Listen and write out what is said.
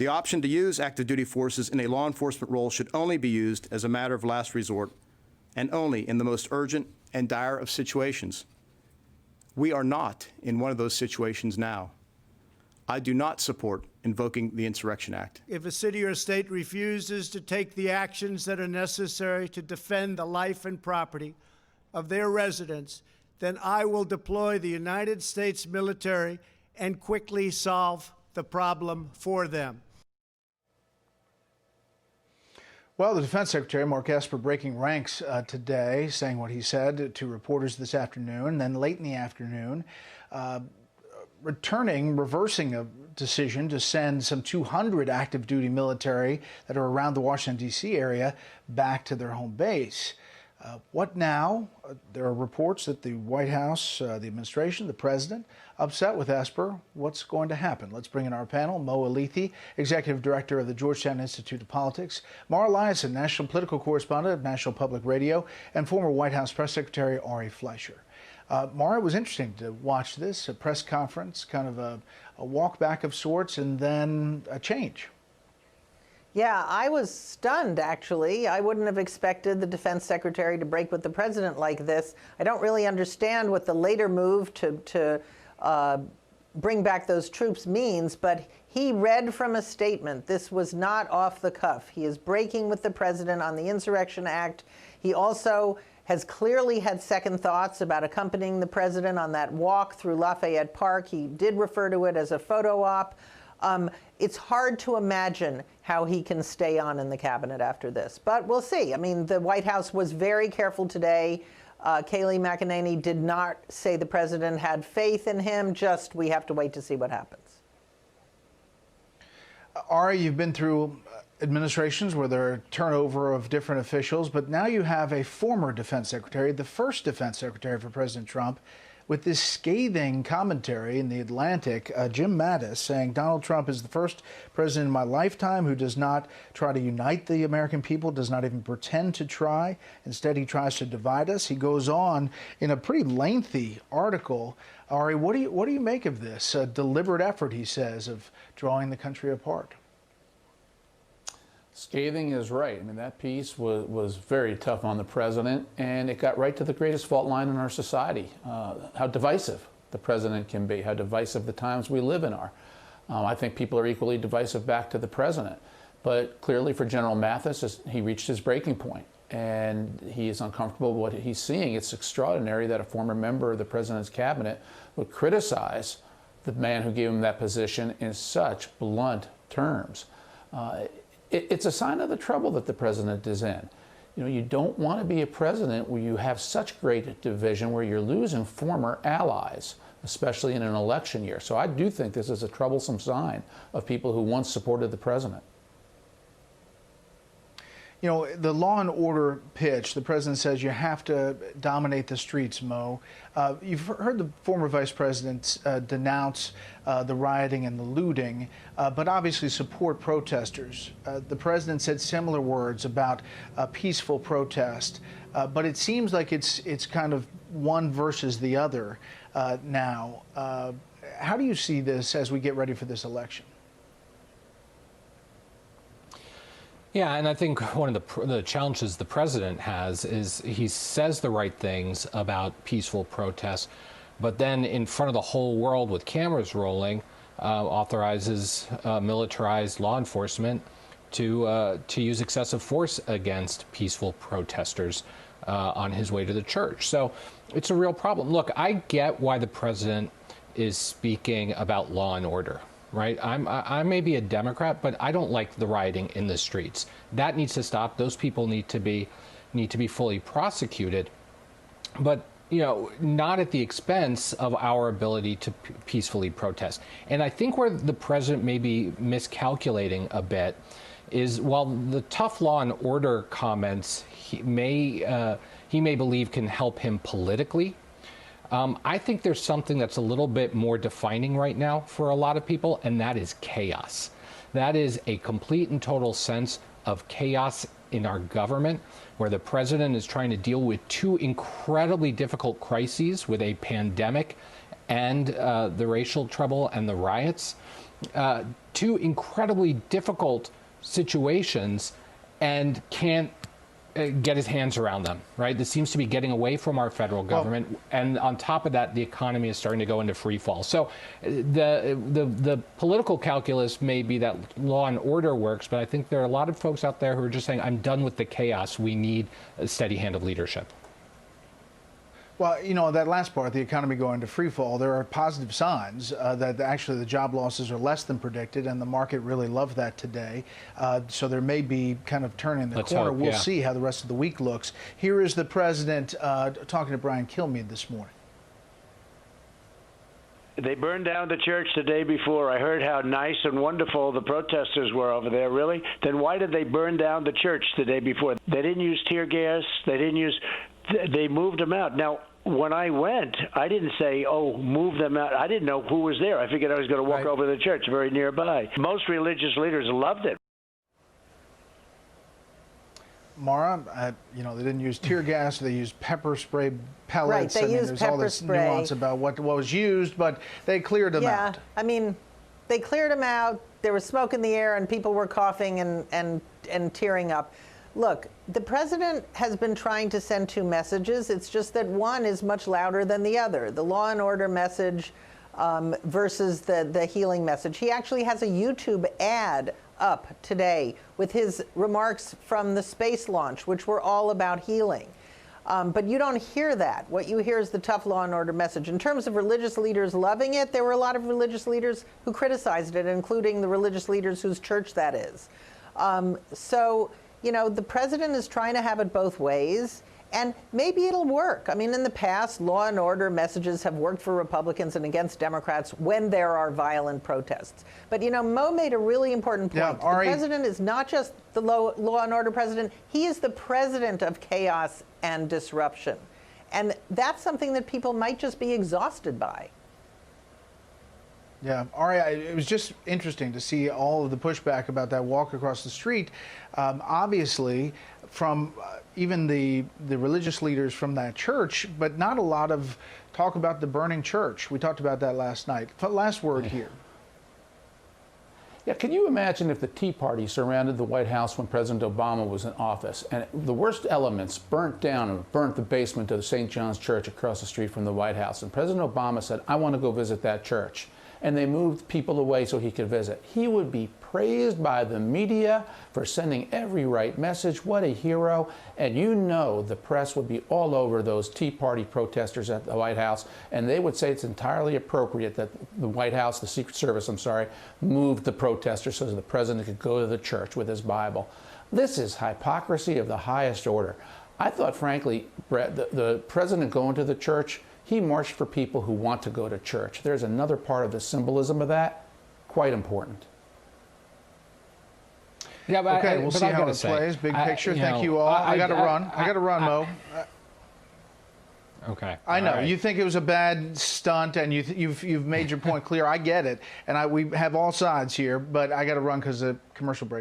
The option to use active duty forces in a law enforcement role should only be used as a matter of last resort and only in the most urgent and dire of situations. We are not in one of those situations now. I do not support invoking the Insurrection Act. If a city or state refuses to take the actions that are necessary to defend the life and property of their residents, then I will deploy the United States military and quickly solve the problem for them. Well, the Defense Secretary, Mark Esper, breaking ranks today, saying what he said to reporters this afternoon. Then late in the afternoon, reversing a decision to send some 200 active duty military that are around the Washington, D.C. area back to their home base. What now? There are reports that the White House, the administration, the president, upset with Esper. What's going to happen? Let's bring in our panel. Mo Alithi, executive director of the Georgetown Institute of Politics. Mara Liasson, national political correspondent of National Public Radio, and former White House press secretary Ari Fleischer. Mara, it was interesting to watch this, a press conference, kind of a walk back of sorts, and then a change. Yeah, I was stunned, actually. I wouldn't have expected the defense secretary to break with the president like this. I don't really understand what the later move to bring back those troops means, but he read from a statement. This was not off the cuff. He is breaking with the president on the Insurrection Act. He also has clearly had second thoughts about accompanying the president on that walk through Lafayette Park. He did refer to it as a photo op. It's hard to imagine how he can stay on in the cabinet after this, but we'll see. I mean, the White House was very careful today. Kayleigh McEnany did not say the president had faith in him, just we have to wait to see what happens. Ari, you've been through administrations where there are turnover of different officials, but now you have a former defense secretary, the first defense secretary for President Trump, with this scathing commentary in The Atlantic, Jim Mattis, saying Donald Trump is the first president in my lifetime who does not try to unite the American people, does not even pretend to try. Instead, he tries to divide us. He goes on in a pretty lengthy article. Ari, what do you make of this deliberate effort, he says, of drawing the country apart? Scathing is right. I mean, that piece was very tough on the president, and it got right to the greatest fault line in our society, how divisive the president can be, how divisive the times we live in are. I think people are equally divisive back to the president. But clearly for General Mattis, he reached his breaking point, and he is uncomfortable with what he's seeing. It's extraordinary that a former member of the president's cabinet would criticize the man who gave him that position in such blunt terms. It's a sign of the trouble that the president is in. You know, you don't want to be a president where you have such great division, where you're losing former allies, especially in an election year. So I do think this is a troublesome sign of people who once supported the president. You know, the law and order pitch, the president says you have to dominate the streets, Mo. You've heard the former vice president denounce the rioting and the looting, but obviously support protesters. The president said similar words about peaceful protest, but it seems like it's kind of one versus the other now. How do you see this as we get ready for this election? Yeah, and I think one of the challenges the president has is he says the right things about peaceful protests, but then in front of the whole world with cameras rolling, authorizes militarized law enforcement to use excessive force against peaceful protesters on his way to the church. So it's a real problem. Look, I get why the president is speaking about law and order. Right, I may be a Democrat, but I don't like the rioting in the streets. That needs to stop. Those people need to be fully prosecuted, but you know, not at the expense of our ability to peacefully protest. And I think where the president may be miscalculating a bit is, while the tough law and order comments he may believe can help him politically. I think there's something that's a little bit more defining right now for a lot of people, and that is chaos. That is a complete and total sense of chaos in our government, where the president is trying to deal with two incredibly difficult crises, with a pandemic and the racial trouble and the riots, two incredibly difficult situations, and can't get his hands around them, right? This seems to be getting away from our federal government, and on top of that, the economy is starting to go into free fall. So the political calculus may be that law and order works, but I think there are a lot of folks out there who are just saying, I'm done with the chaos. We need a steady hand of leadership. Well, you know, that last part, the economy going to free fall, there are positive signs that actually the job losses are less than predicted, and the market really loved that today. So there may be kind of turning the corner. Hope, we'll see how the rest of the week looks. Here is the president talking to Brian Kilmeade this morning. They burned down the church the day before. I heard how nice and wonderful the protesters were over there. Really? Then why did they burn down the church the day before? They didn't use tear gas. They moved them out. Now, when I went, I didn't say, oh, move them out. I didn't know who was there. I figured I was going to walk over to the church very nearby. Most religious leaders loved it. Mara, you know, they didn't use tear gas. They used pepper spray pellets. Right, they used there's pepper all this spray. nuance about what was used, but they cleared them out. Yeah, I mean, they cleared them out. There was smoke in the air, and people were coughing and tearing up. Look, the president has been trying to send two messages. It's just that one is much louder than the other. The law and order message versus the healing message. He actually has a YouTube ad up today with his remarks from the space launch, which were all about healing. But you don't hear that. What you hear is the tough law and order message. In terms of religious leaders loving it, there were a lot of religious leaders who criticized it, including the religious leaders whose church that is. So, you know, the president is trying to have it both ways, and maybe it'll work. I mean, in the past, law and order messages have worked for Republicans and against Democrats when there are violent protests. But, you know, Mo made a really important point. Yeah, the president is not just the law and order president. He is the president of chaos and disruption. And that's something that people might just be exhausted by. Yeah, Ari, it was just interesting to see all of the pushback about that walk across the street. Obviously, from even the religious leaders from that church, but not a lot of talk about the burning church. We talked about that last night. Last word here. Yeah, can you imagine if the Tea Party surrounded the White House when President Obama was in office, and the worst elements burnt down and burnt the basement of the St. John's Church across the street from the White House, and President Obama said, I want to go visit that church, and they moved people away so he could visit. He would be praised by the media for sending every right message. What a hero. And you know the press would be all over those Tea Party protesters at the White House, and they would say it's entirely appropriate that the White House, the Secret Service, moved the protesters so that the president could go to the church with his Bible. This is hypocrisy of the highest order. I thought, frankly, Brett, the president going to the church, he marched for people who want to go to church. There's another part of the symbolism of that, quite important. Yeah, but okay, we'll see how it plays. Big picture. Thank you all. I got to run. I got to run, Mo. Okay. I know you think it was a bad stunt, and you've made your point clear. I get it, and we have all sides here, but I got to run because of commercial break.